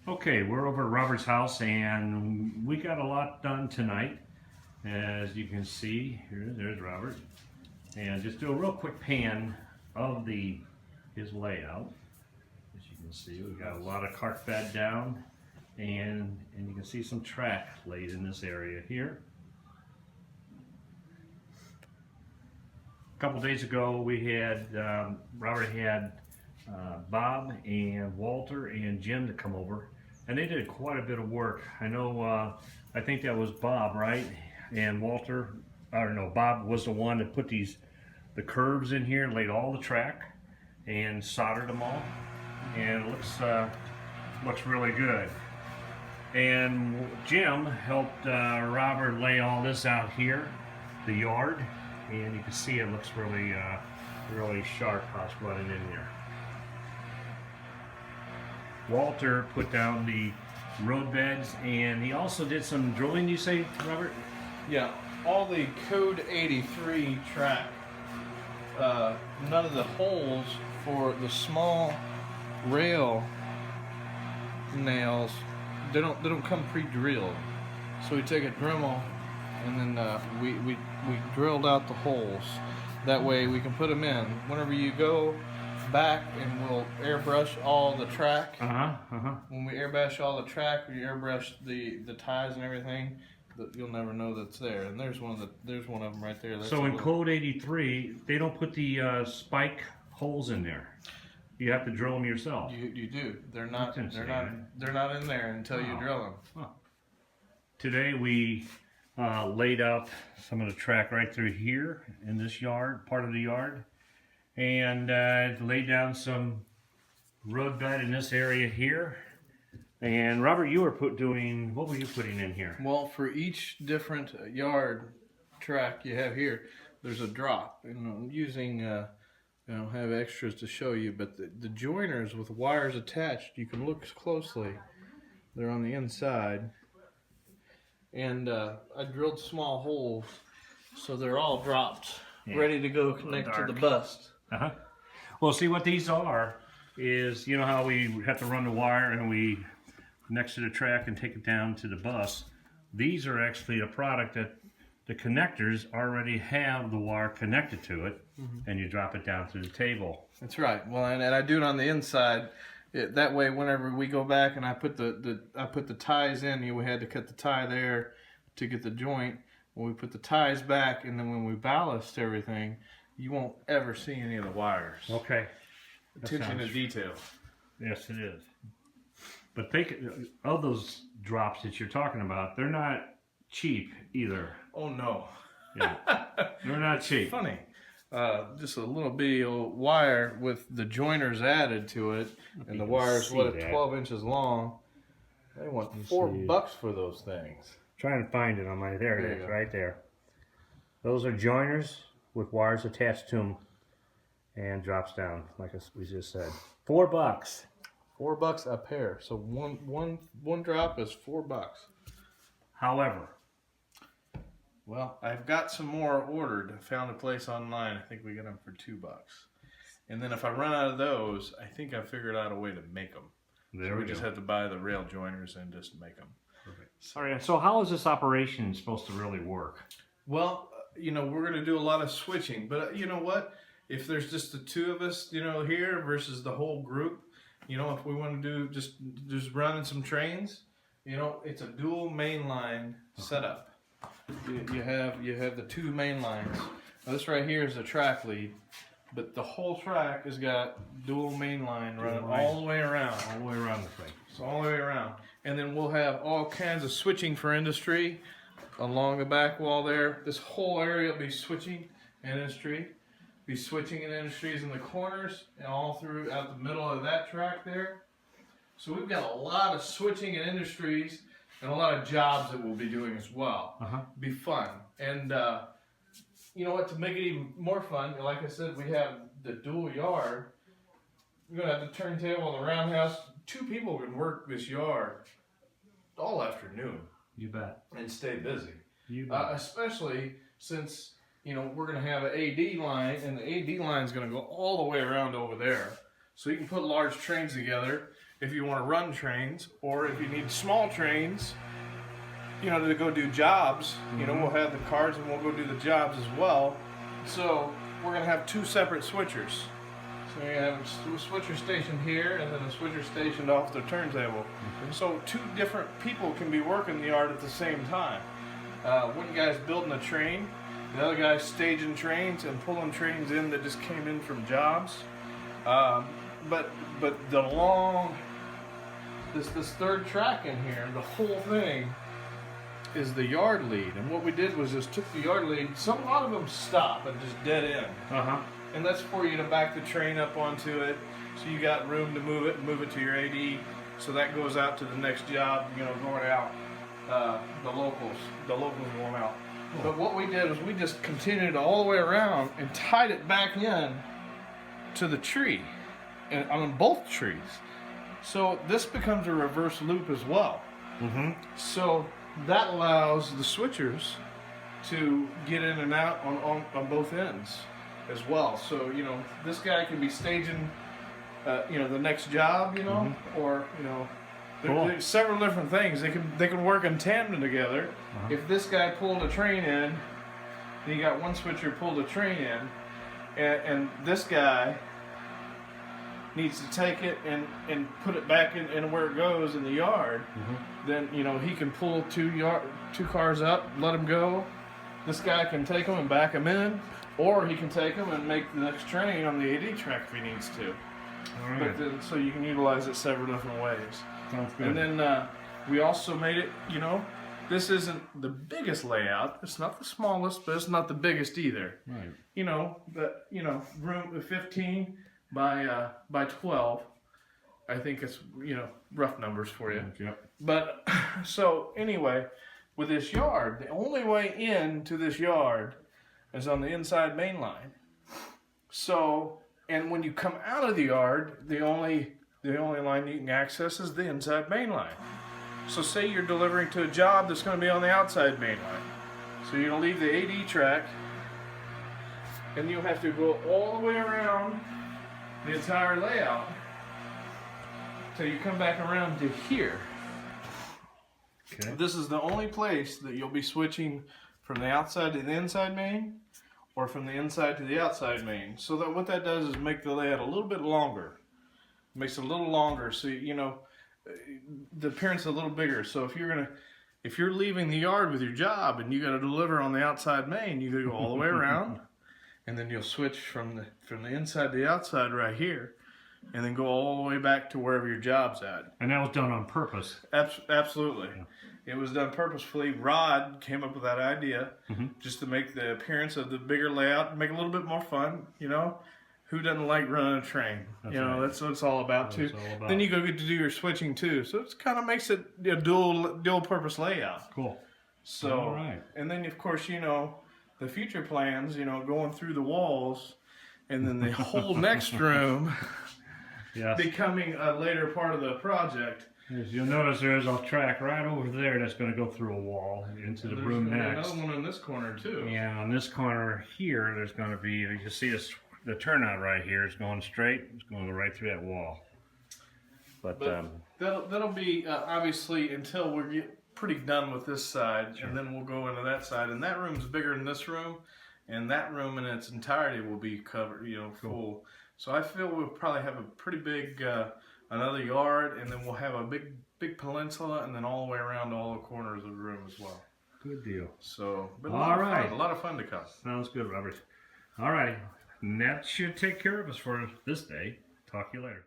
Okay, we're over at Robert's house and we got a lot done tonight. As you can see, there's Robert. And just do a real quick pan of his layout. As you can see, we've got a lot of cart bed down and you can see some track laid in this area here. A couple days ago we had, Robert had Bob and Walter and Jim to come over, and they did quite a bit of work. I know, I think that was Bob, right? And Walter, I don't know, Bob was the one that put the curves in here, laid all the track, and soldered them all, and it looks really good. And Jim helped Robert lay all this out here, the yard, and you can see it looks really, really sharp how it's running in there. Walter put down the road beds, and he also did some drilling, you say, Robert? Yeah, all the Code 83 track. None of the holes for the small rail nails, they don't come pre-drilled. So we take a Dremel and then we drilled out the holes. That way we can put them in. Whenever you go back and we'll airbrush all the track. When we airbrush all the track, we airbrush the ties and everything. You'll never know that's there. And there's one of them right there. That's so in Code 83, they don't put the spike holes in there. You have to drill them yourself. You do. They're not in there until you drill them. Huh. Today we laid out some of the track right through here in this yard, part of the yard, and laid down some road bed in this area here. And Robert, you were what were you putting in here? Well, for each different yard track you have here, there's a drop. And I'm using, I don't have extras to show you, but the joiners with wires attached, you can look closely. They're on the inside. And I drilled small holes, so they're all dropped, ready to go connect to the bust. Well, see what these are is, you know how we have to run the wire and we next to the track and take it down to the bus. These are actually a product that the connectors already have the wire connected to it, and you drop it down through the table. That's right. Well, and I do it on the inside. That way, whenever we go back and I put the ties in, we had to cut the tie there to get the joint. When we put the ties back, and then when we ballast everything, you won't ever see any of the wires. Okay. Attention to detail. Yes, it is. But think of those drops that you're talking about. They're not cheap either. Oh no. Yeah. They're not cheap. Funny. Just a little bitty old wire with the joiners added to it, and the wire's 12 inches long. They want $4 for those things. Trying to find it on my. There it is, right there. Those are joiners with wires attached to them, and drops down like we just said. $4. $4 a pair. So one drop is $4. However, well, I've got some more ordered. I found a place online. I think we get them for $2. And then if I run out of those, I think I figured out a way to make them. There we just have to buy the rail joiners and just make them. Perfect. All right. So how is this operation supposed to really work? Well, we're going to do a lot of switching. But you know what? If there's just the two of us, here versus the whole group, if we want to do just running some trains, it's a dual mainline setup. You have the two main lines. Now this right here is a track lead, but the whole track has got dual mainline running all the way around. All the way around the thing. So all the way around. And then we'll have all kinds of switching for industry along the back wall there. This whole area will be switching and industry. Be switching and industries in the corners and all throughout the middle of that track there. So we've got a lot of switching and industries and a lot of jobs that we'll be doing as well. Be fun. And you know what, to make it even more fun, like I said, we have the dual yard. We're going to have the turntable and the roundhouse. 2 people can work this yard all afternoon. You bet. And stay busy. You bet. Especially since we're going to have an AD line, and the AD line is going to go all the way around over there. So you can put large trains together, if you want to run trains, or if you need small trains, you know, to go do jobs. You know, we'll have the cars and we'll go do the jobs as well. So we're gonna have 2 separate switchers. So you have a switcher station here, and then a switcher stationed off the turntable. So 2 different people can be working the yard at the same time. One guy's building a train, the other guy's staging trains and pulling trains in that just came in from jobs. But the long, this third track in here, the whole thing is the yard lead. And what we did was just took the yard lead. A lot of them stop and just dead end. And that's for you to back the train up onto it, so you got room to move it to your AD, so that goes out to the next job, you know, going out, the locals going out. But what we did was we just continued all the way around and tied it back in to the tree, and on both trees. So this becomes a reverse loop as well. So that allows the switchers to get in and out on both ends as well. So, you know, this guy can be staging, you know, the next job, you know, or, you know, there's several different things. They can work in tandem together. If this guy pulled a train in, then you got one switcher pulled a train in, and this guy needs to take it and put it back in where it goes in the yard. Then, you know, he can pull 2 cars up, let them go. This guy can take them and back them in, or he can take them and make the next train on the AD track if he needs to. But then, so you can utilize it several different ways. Sounds good. And then we also made it, you know, this isn't the biggest layout. It's not the smallest, but it's not the biggest either. Right. You know, but, you know, room 15 by 12. I think it's, you know, rough numbers for you. Yep. But so anyway, with this yard, the only way into this yard is on the inside main line. So, and when you come out of the yard, the only line you can access is the inside main line. So say you're delivering to a job that's going to be on the outside main line. So you're going to leave the AD track, and you'll have to go all the way around the entire layout till you come back around to here. Okay. This is the only place that you'll be switching from the outside to the inside main, or from the inside to the outside main. So that what that does is make the layout a little bit longer. It makes it a little longer, so you know the appearance is a little bigger. So if you're leaving the yard with your job and you got to deliver on the outside main, you got to go all the way around, and then you'll switch from the inside to the outside right here, and then go all the way back to wherever your job's at. And that was done on purpose. Absolutely. It was done purposefully. Rod came up with that idea just to make the appearance of the bigger layout, make it a little bit more fun, you know. Who doesn't like running a train? That's you know, right. that's what it's all about too. That's all about. Then you go get to do your switching too. So it kind of makes it a dual purpose layout. Cool. So, All right. and then of course, you know, the future plans, you know, going through the walls, and then the whole next room Yes. becoming a later part of the project. As you'll notice, there's a track right over there that's going to go through a wall into the There's room gonna be next. another one in this corner too. And on this corner here, there's going to be, you can see this, the turnout right here is going straight. It's going to go right through that wall. But That'll be obviously until we get pretty done with this side, and then we'll go into that side. And that room's bigger than this room, and that room in its entirety will be covered, you know, full. So I feel we'll probably have a pretty big another yard, and then we'll have a big peninsula, and then all the way around to all the corners of the room as well. good deal. So, but All right. a lot of fun to come. Sounds good, Robert. All right. And that should take care of us for this day. Talk to you later.